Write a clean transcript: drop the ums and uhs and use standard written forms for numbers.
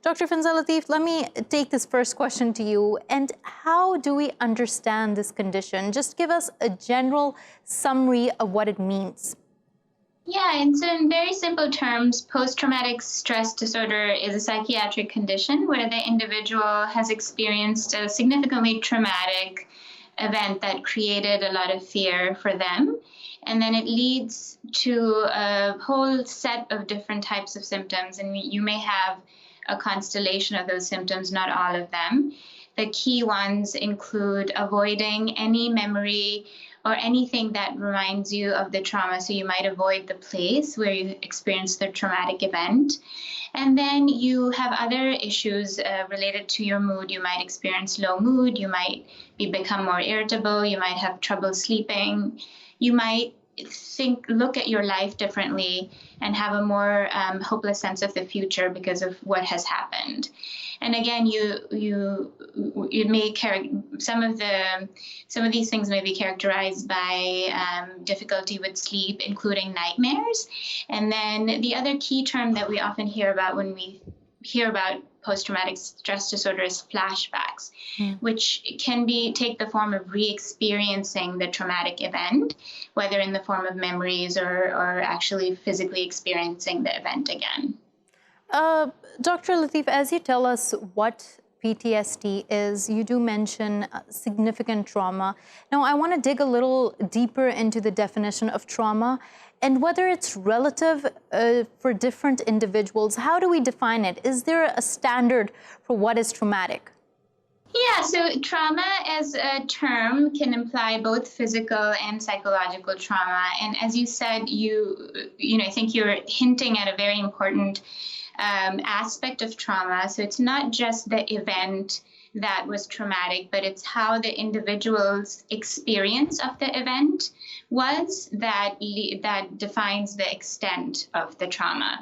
Dr. Finza Latif, let me take this first question to you. And how do we understand this condition? Just give us a general summary of what it means. Yeah, and so in very simple terms, post-traumatic stress disorder is a psychiatric condition where the individual has experienced a significantly traumatic event that created a lot of fear for them. And then it leads to a whole set of different types of symptoms, and you may have a constellation of those symptoms, not all of them. The key ones include avoiding any memory or anything that reminds you of the trauma. So you might avoid the place where you experienced the traumatic event. And then you have other issues related to your mood. You might experience low mood. You might become more irritable. You might have trouble sleeping. You might look at your life differently and have a more hopeless sense of the future because of what has happened. And again, some of these things may be characterized by difficulty with sleep, including nightmares. And then the other key term that we often hear about when we hear about post-traumatic stress disorder is flashbacks, which can take the form of re-experiencing the traumatic event, whether in the form of memories or actually physically experiencing the event again. Dr. Latif, as you tell us what PTSD is, you do mention significant trauma. Now, I want to dig a little deeper into the definition of trauma and whether it's relative for different individuals. How do we define it? Is there a standard for what is traumatic? Yeah, so trauma as a term can imply both physical and psychological trauma. And as you said, I think you're hinting at a very important aspect of trauma. So it's not just the event that was traumatic, but it's how the individual's experience of the event was that defines the extent of the trauma.